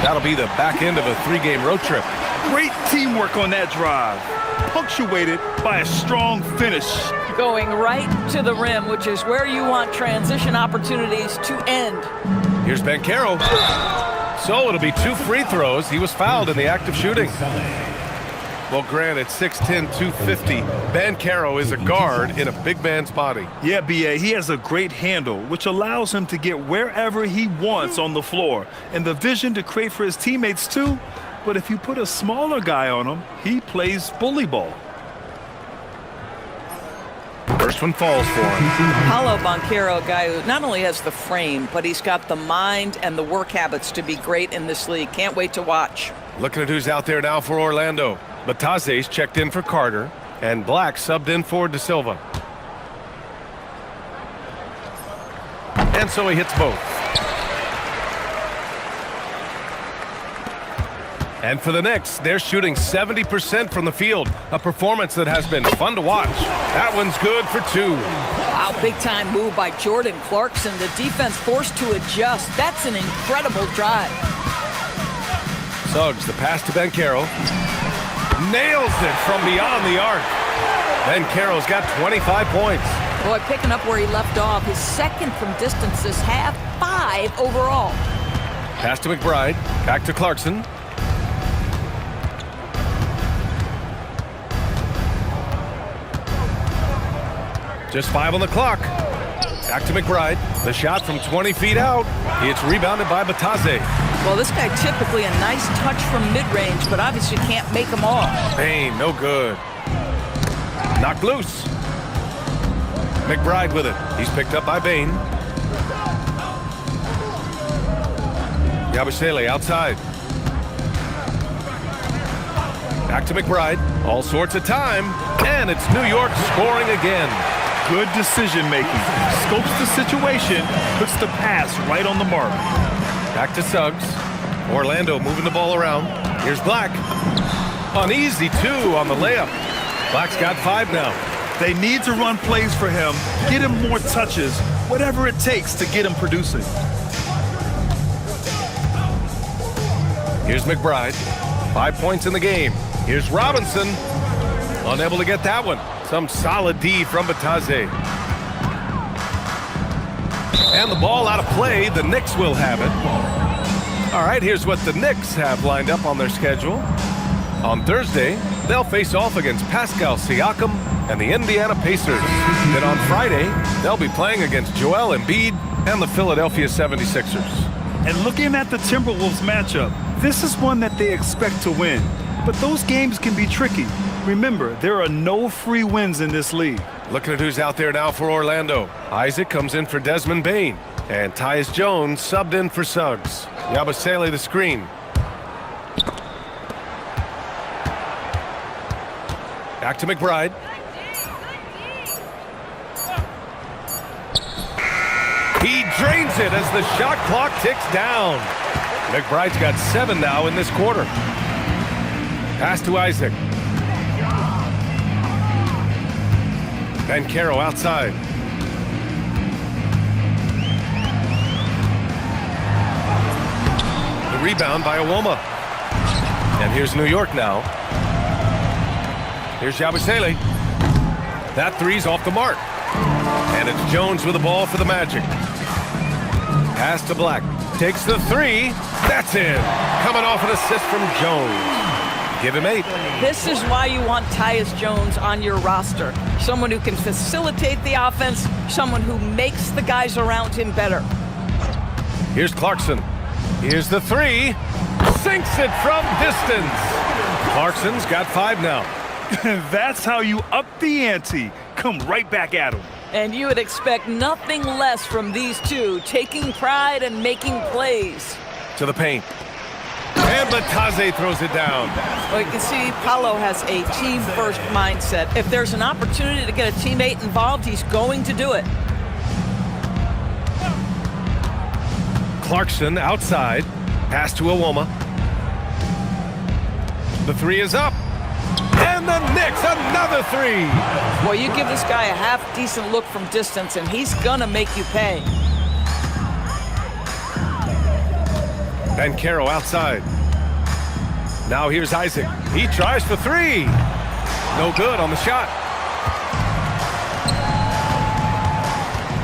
That'll be the back end of a three-game road trip. Great teamwork on that drive, punctuated by a strong finish. Going right to the rim, which is where you want transition opportunities to end. Here's Banchero. So it'll be two free throws. He was fouled in the act of shooting. Well, granted, 6'10", 250. Banchero is a guard in a big man's body. Yeah, B.A., he has a great handle, which allows him to get wherever he wants on the floor, and the vision to create for his teammates, too. But if you put a smaller guy on him, he plays bully ball. First one falls for him. Paulo Banchero, a guy who not only has the frame, but he's got the mind and the work habits to be great in this league. Can't wait to watch. Looking at who's out there now for Orlando. Bataze's checked in for Carter, and Black subbed in for De Silva. And so he hits both. And for the Knicks, they're shooting 70% from the field, a performance that has been fun to watch. That one's good for two. Wow, big-time move by Jordan Clarkson. The defense forced to adjust. That's an incredible drive. Suggs, the pass to Banchero. Nails it from beyond the arc. Banchero's got 25 points. Boy, picking up where he left off. His second from distance this half, 5 overall. Pass to McBride. Back to Clarkson. Just 5 on the clock. Back to McBride. The shot from 20 feet out. It's rebounded by Bataze. Well, this guy typically a nice touch from mid-range, but obviously can't make them all. Payne, no good. Knocked loose. McBride with it. He's picked up by Bain. Yabusele outside. Back to McBride. All sorts of time. And it's New York scoring again. Good decision-making. Scopes the situation, puts the pass right on the mark. Back to Suggs. Orlando moving the ball around. Here's Black. An easy 2 on the layup. Black's got 5 now. They need to run plays for him, get him more touches, whatever it takes to get him producing. Here's McBride. 5 points in the game. Here's Robinson. Unable to get that one. Some solid D from Bataze. And the ball out of play. The Knicks will have it. All right, here's what the Knicks have lined up on their schedule. On Thursday, they'll face off against Pascal Siakam and the Indiana Pacers. Then on Friday, they'll be playing against Joel Embiid and the Philadelphia 76ers. And looking at the Timberwolves matchup, this is one that they expect to win. But those games can be tricky. Remember, there are no free wins in this league. Looking at who's out there now for Orlando. Isaac comes in for Desmond Bain. And Tyus Jones subbed in for Suggs. Yabusele the screen. Back to McBride. He drains it as the shot clock ticks down. McBride's got 7 now in this quarter. Pass to Isaac. Banchero outside. The rebound by Iwoma. And here's New York now. Here's Yabusele. That three's off the mark. And it's Jones with the ball for the Magic. Pass to Black. Takes the three. That's in. Coming off an assist from Jones. Give him 8. This is why you want Tyus Jones on your roster. Someone who can facilitate the offense, someone who makes the guys around him better. Here's Clarkson. Here's the three. Sinks it from distance. Clarkson's got 5 now. That's how you up the ante. Come right back at him. And you would expect nothing less from these two, taking pride and making plays. To the paint. And Bataze throws it down. Well, you can see Paolo has a team-first mindset. If there's an opportunity to get a teammate involved, he's going to do it. Clarkson outside. Pass to Iwoma. The three is up. And the Knicks, another three. Well, you give this guy a half-decent look from distance, and he's going to make you pay. Banchero outside. Now here's Isaac. He tries for 3. No good on the shot.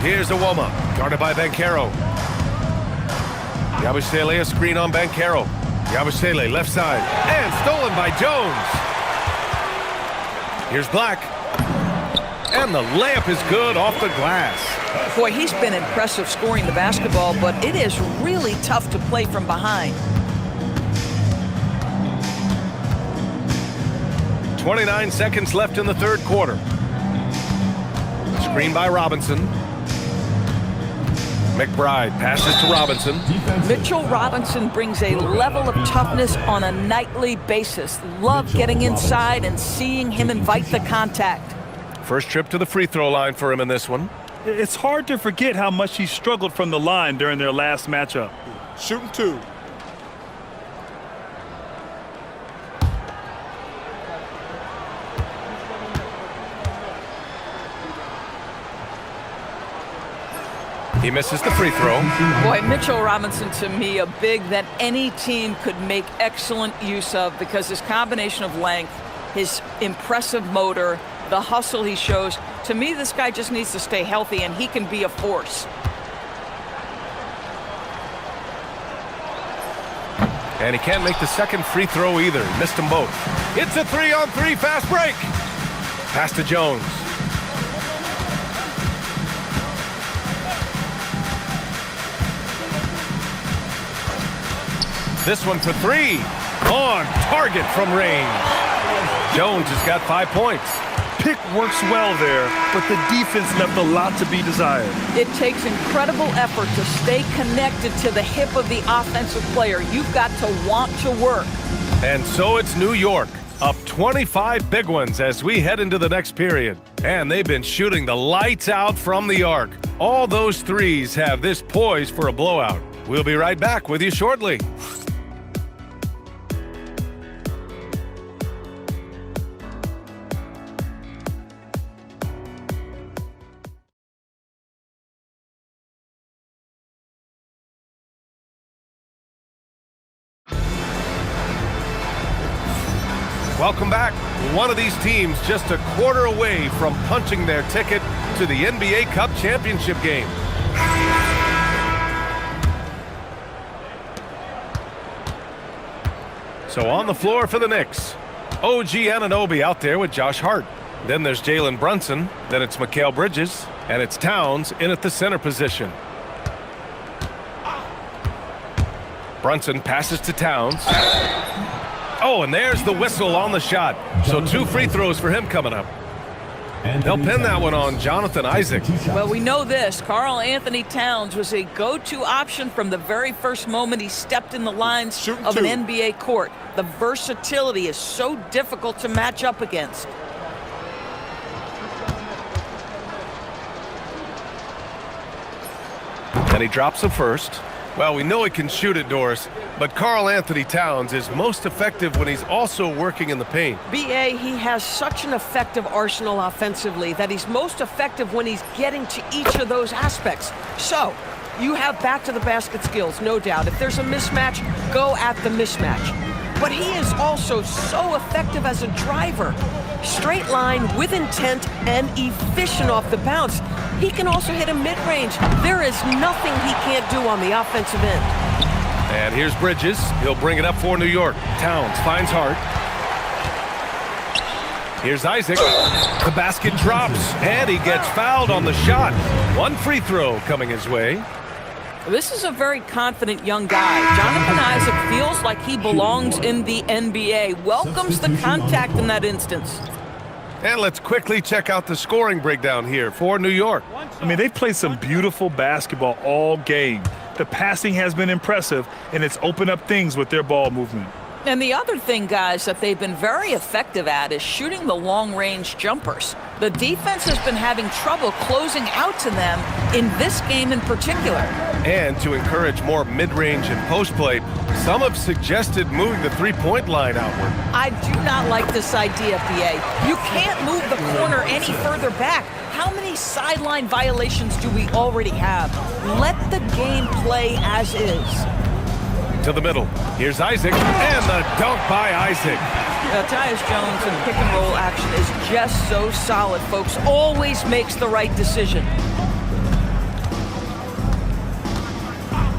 Here's Iwoma, guarded by Banchero. Yabusele a screen on Banchero. Yabusele left side, and stolen by Jones. Here's Black. And the layup is good off the glass. Boy, he's been impressive scoring the basketball, but it is really tough to play from behind. 29 seconds left in the third quarter. Screen by Robinson. McBride passes to Robinson. Mitchell Robinson brings a level of toughness on a nightly basis. Love getting inside and seeing him invite the contact. First trip to the free throw line for him in this one. It's hard to forget how much he struggled from the line during their last matchup. Shooting 2. He misses the free throw. Boy, Mitchell Robinson, to me, a big that any team could make excellent use of because his combination of length, his impressive motor, the hustle he shows. To me, this guy just needs to stay healthy, and he can be a force. And he can't make the second free throw either. He missed them both. It's a 3-on-3 fast break. Pass to Jones. This one for 3. On target from range. Jones has got 5 points. Pick works well there, but the defense left a lot to be desired. It takes incredible effort to stay connected to the hip of the offensive player. You've got to want to work. And so it's New York, up 25 big ones as we head into the next period. And they've been shooting the lights out from the arc. All those threes have this poised for a blowout. We'll be right back with you shortly. Welcome back. One of these teams just a quarter away from punching their ticket to the NBA Cup championship game. So on the floor for the Knicks, OG Anunoby out there with Josh Hart. Then there's Jalen Brunson. Then it's Mikal Bridges. And it's Towns in at the center position. Brunson passes to Towns. Oh, and there's the whistle on the shot. So 2 free throws for him coming up. They'll pin that one on Jonathan Isaac. Well, we know this. Karl Anthony Towns was a go-to option from the very first moment he stepped in the lines of an NBA court. The versatility is so difficult to match up against. And he drops the first. Well, we know he can shoot it, Doris, but Karl Anthony Towns is most effective when he's also working in the paint. BA, he has such an effective arsenal offensively that he's most effective when he's getting to each of those aspects. So, you have back-to-the-basket skills, no doubt. If there's a mismatch, go at the mismatch. But he is also so effective as a driver. Straight line, with intent, and efficient off the bounce. He can also hit a mid-range. There is nothing he can't do on the offensive end. And here's Bridges. He'll bring it up for New York. Towns finds Hart. Here's Isaac. The basket drops, and he gets fouled on the shot. 1 free throw coming his way. This is a very confident young guy. Jonathan Isaac feels like he belongs in the NBA. Welcomes the contact in that instance. And let's quickly check out the scoring breakdown here for New York. I mean, they've played some beautiful basketball all game. The passing has been impressive, and it's opened up things with their ball movement. And the other thing, guys, that they've been very effective at is shooting the long-range jumpers. The defense has been having trouble closing out to them in this game in particular. And to encourage more mid-range and post play, some have suggested moving the three-point line outward. I do not like this idea, BA. You can't move the corner any further back. How many sideline violations do we already have? Let the game play as is. To the middle. Here's Isaac, and the dunk by Isaac. Tyus Jones in pick-and-roll action is just so solid, folks. Always makes the right decision.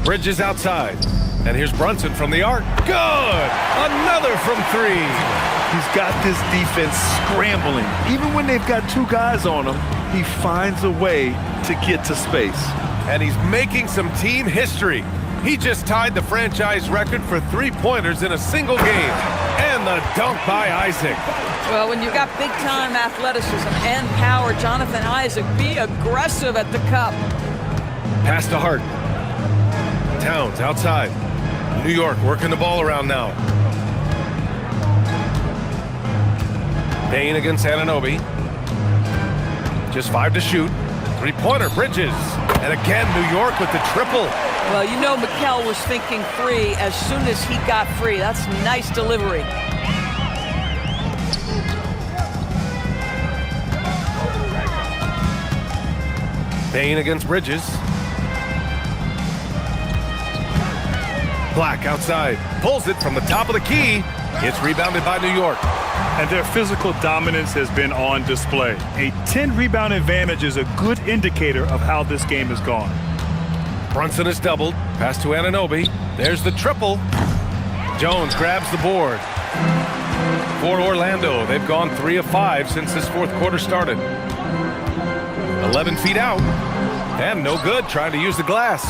Bridges outside. And here's Brunson from the arc. Good! Another from 3. He's got this defense scrambling. Even when they've got 2 guys on him, he finds a way to get to space. And he's making some team history. He just tied the franchise record for 3-pointers in a single game. And the dunk by Isaac. Well, when you've got big-time athleticism and power, Jonathan Isaac, be aggressive at the cup. Pass to Hart. Towns outside. New York working the ball around now. Payne against Anunoby. Just 5 to shoot. 3-pointer, Bridges. And again, New York with the triple. Well, you know Mikal was thinking 3 as soon as he got free. That's nice delivery. Payne against Bridges. Black outside. Pulls it from the top of the key. It's rebounded by New York. And their physical dominance has been on display. A 10-rebound advantage is a good indicator of how this game has gone. Brunson is doubled. Pass to Anunoby. There's the triple. Jones grabs the board. For Orlando, they've gone 3 of 5 since this fourth quarter started. 11 feet out. And no good, trying to use the glass.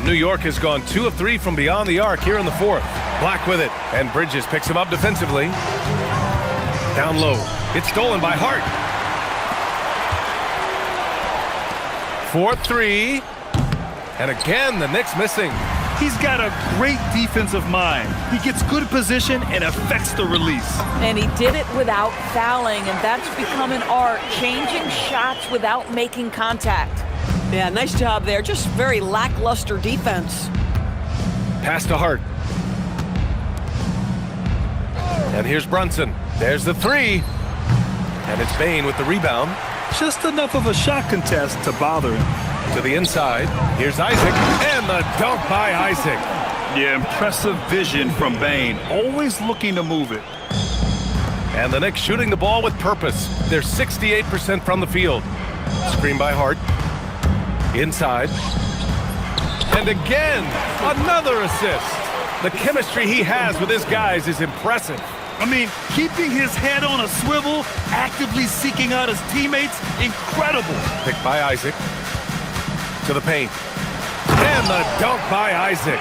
New York has gone 2 of 3 from beyond the arc here in the fourth. Black with it, and Bridges picks him up defensively. Down low. It's stolen by Hart. 4-3. And again, the Knicks missing. He's got a great defensive mind. He gets good position and affects the release. And he did it without fouling, and that's become an art, changing shots without making contact. Yeah, nice job there. Just very lackluster defense. Pass to Hart. And here's Brunson. There's the 3. And it's Payne with the rebound. Just enough of a shot contest to bother him. To the inside. Here's Isaac. And the dunk by Isaac. Yeah, impressive vision from Payne. Always looking to move it. And the Knicks shooting the ball with purpose. They're 68% from the field. Screen by Hart. Inside. And again, another assist. The chemistry he has with his guys is impressive. I mean, keeping his head on a swivel, actively seeking out his teammates, incredible. Picked by Isaac. To the paint. And the dunk by Isaac.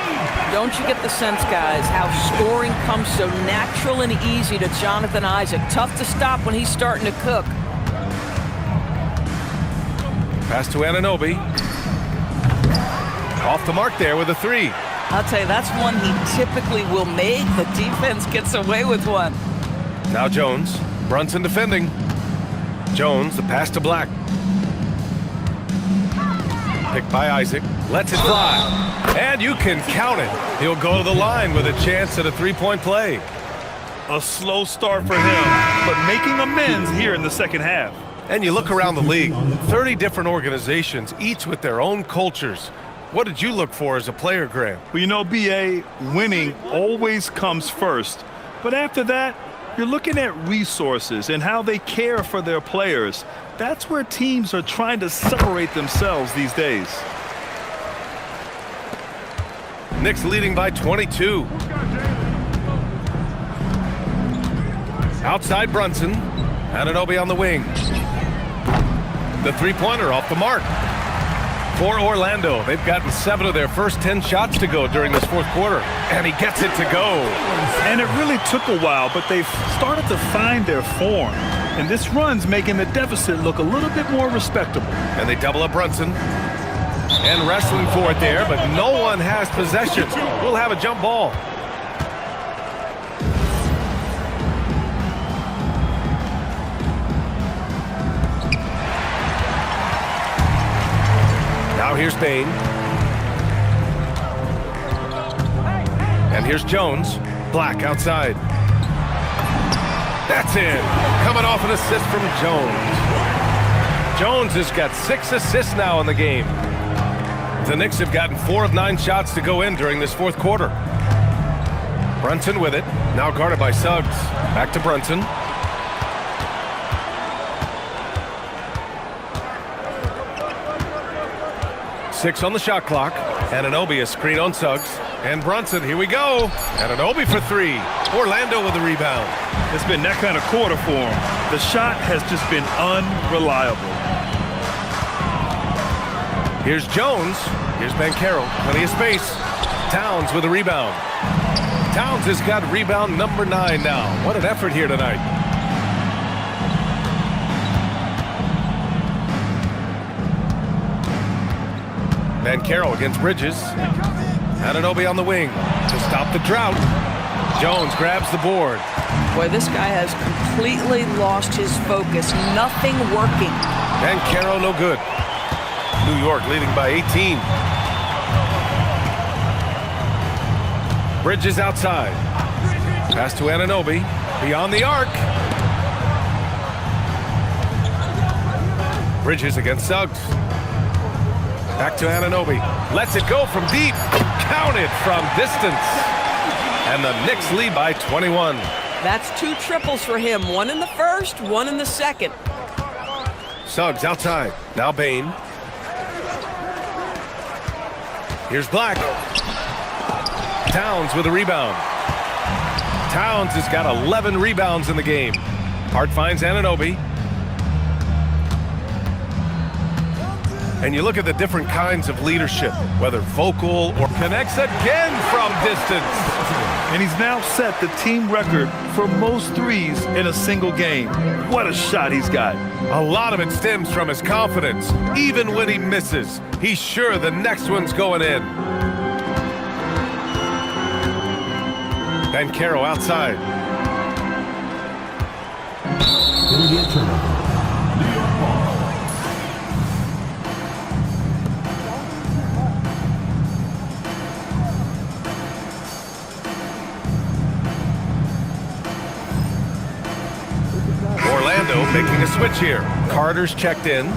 Don't you get the sense, guys, how scoring comes so natural and easy to Jonathan Isaac? Tough to stop when he's starting to cook. Pass to Anunoby. Off the mark there with a three. I'll tell you, that's one he typically will make. The defense gets away with one. Now Jones. Brunson defending. Jones, the pass to Black. Picked by Isaac. Lets it fly. And you can count it. He'll go to the line with a chance at a three-point play. A slow start for him, but making amends here in the second half. And you look around the league, 30 different organizations, each with their own cultures. What did you look for as a player, Grant? Well, you know, B.A., winning always comes first. But after that, you're looking at resources and how they care for their players. That's where teams are trying to separate themselves these days. Knicks leading by 22. Outside Brunson. Anunoby on the wing. The three-pointer off the mark. For Orlando, they've gotten 7 of their first 10 shots to go during this fourth quarter. And he gets it to go. And it really took a while, but they've started to find their form. And this run's making the deficit look a little bit more respectable. And they double up Brunson. And wrestling for it there, but no one has possession. We'll have a jump ball. Now here's Bain. And here's Jones. Black outside. That's in. Coming off an assist from Jones. Jones has got 6 assists now in the game. The Knicks have gotten 4 of 9 shots to go in during this fourth quarter. Brunson with it. Now guarded by Suggs. Back to Brunson. Six on the shot clock. Anunoby a screen on Suggs. And Brunson, here we go. Anunoby for 3. Orlando with the rebound. It's been that kind of quarter for him. The shot has just been unreliable. Here's Jones. Here's Banchero. Plenty of space. Towns with the rebound. Towns has got rebound number 9 now. What an effort here tonight. Banchero against Bridges. Anunoby on the wing to stop the drought. Jones grabs the board. Boy, this guy has completely lost his focus. Nothing working. Banchero no good. New York leading by 18. Bridges outside. Pass to Anunoby. Beyond the arc. Bridges against Suggs. Back to Anunoby. Lets it go from deep. Counted from distance. And the Knicks lead by 21. That's 2 triples for him. 1 in the first, 1 in the second. Suggs outside. Now Bain. Here's Black. Towns with a rebound. Towns has got 11 rebounds in the game. Hart finds Anunoby. And you look at the different kinds of leadership, whether vocal or connects again from distance. And he's now set the team record for most threes in a single game. What a shot he's got. A lot of it stems from his confidence. Even when he misses, he's sure the next one's going in. Banchero outside. Orlando making a switch here. Carter's checked in.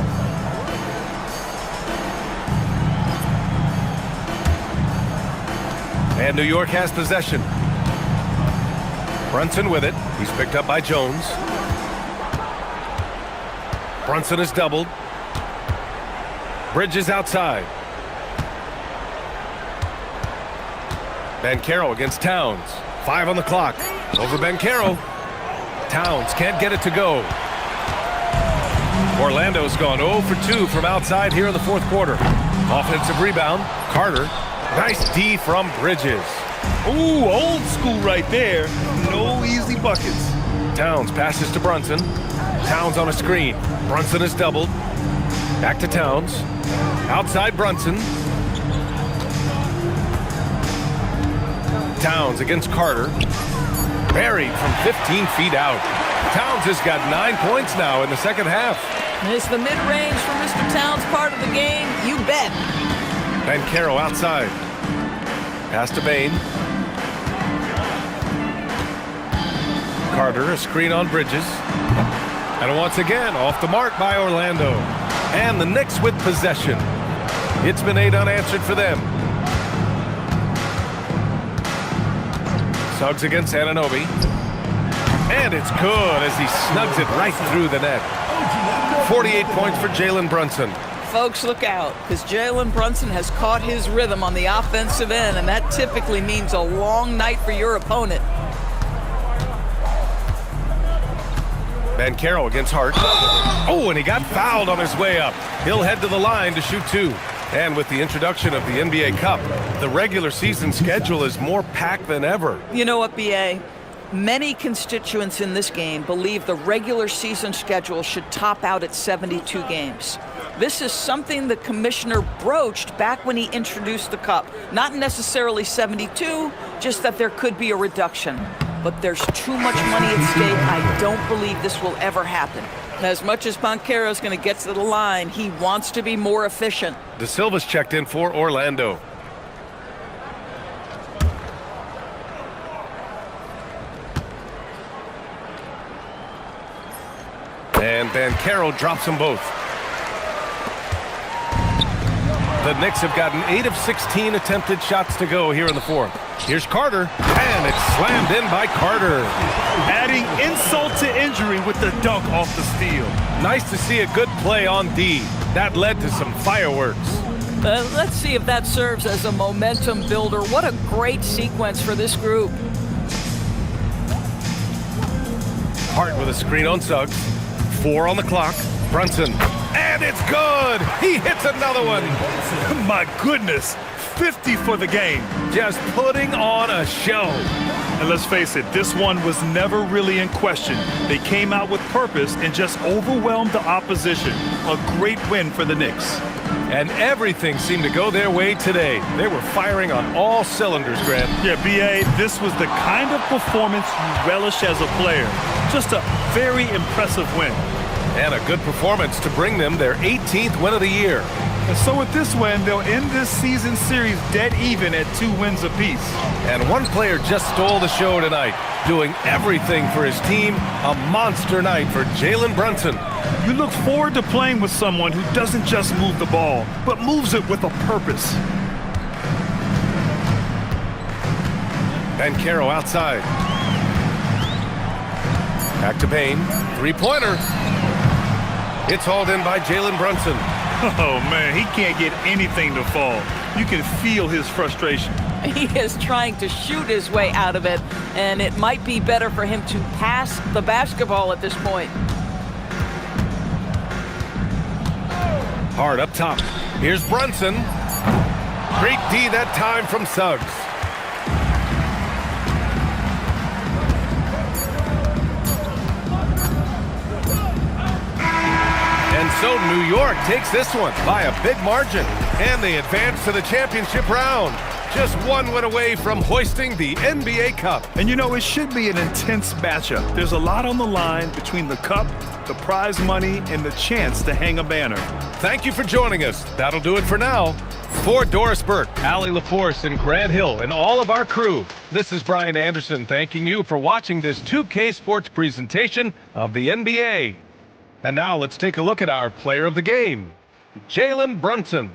And New York has possession. Brunson with it. He's picked up by Jones. Brunson is doubled. Bridges outside. Banchero against Towns. 5 on the clock. Over Banchero. Towns can't get it to go. Orlando's gone 0 for 2 from outside here in the fourth quarter. Offensive rebound. Carter. Nice D from Bridges. Ooh, old school right there. No easy buckets. Towns passes to Brunson. Towns on a screen. Brunson is doubled. Back to Towns. Outside Brunson. Towns against Carter. Buried from 15 feet out. Towns has got 9 points now in the second half. Is the mid-range for Mr. Towns part of the game? You bet. Banchero outside. Pass to Bain. Carter, a screen on Bridges. And once again, off the mark by Orlando. And the Knicks with possession. It's been 8 unanswered for them. Suggs against Anunoby. And it's good as he snugs it right through the net. 48 points for Jalen Brunson. Folks, look out, because Jalen Brunson has caught his rhythm on the offensive end, and that typically means a long night for your opponent. Banchero against Hart. Oh, and he got fouled on his way up. He'll head to the line to shoot 2. And with the introduction of the NBA Cup, the regular season schedule is more packed than ever. You know what, B.A.? Many constituents in this game believe the regular season schedule should top out at 72 games. This is something the commissioner broached back when he introduced the Cup. Not necessarily 72, just that there could be a reduction. But there's too much money at stake. I don't believe this will ever happen. As much as Banchero is going to get to the line, he wants to be more efficient. De Silva's checked in for Orlando. And Banchero drops them both. The Knicks have gotten 8 of 16 attempted shots to go here in the fourth. Here's Carter, and it's slammed in by Carter. Adding insult to injury with the dunk off the steal. Nice to see a good play on D. That led to some fireworks. Let's see if that serves as a momentum builder. What a great sequence for this group. Hart with a screen on Suggs. 4 on the clock. Brunson. And it's good! He hits another one! My goodness, 50 for the game. Just putting on a show. And let's face it, this one was never really in question. They came out with purpose and just overwhelmed the opposition. A great win for the Knicks. And everything seemed to go their way today. They were firing on all cylinders, Grant. Yeah, B.A., this was the kind of performance you relish as a player. Just a very impressive win. And a good performance to bring them their 18th win of the year. And so with this win, they'll end this season series dead even at 2 wins apiece. And one player just stole the show tonight, doing everything for his team. A monster night for Jalen Brunson. You look forward to playing with someone who doesn't just move the ball, but moves it with a purpose. Banchero outside. Back to Bain. 3-pointer. It's hauled in by Jalen Brunson. Oh, man, he can't get anything to fall. You can feel his frustration. He is trying to shoot his way out of it, and it might be better for him to pass the basketball at this point. Hard up top. Here's Brunson. Great D that time from Suggs. And so New York takes this one by a big margin, and they advance to the championship round. Just one win away from hoisting the NBA Cup. And you know, it should be an intense matchup. There's a lot on the line between the Cup, the prize money, and the chance to hang a banner. Thank you for joining us. That'll do it for now. For Doris Burke, Allie LaForce, and Grant Hill, and all of our crew, this is Brian Anderson thanking you for watching this 2K Sports presentation of the NBA. And now let's take a look at our player of the game, Jalen Brunson.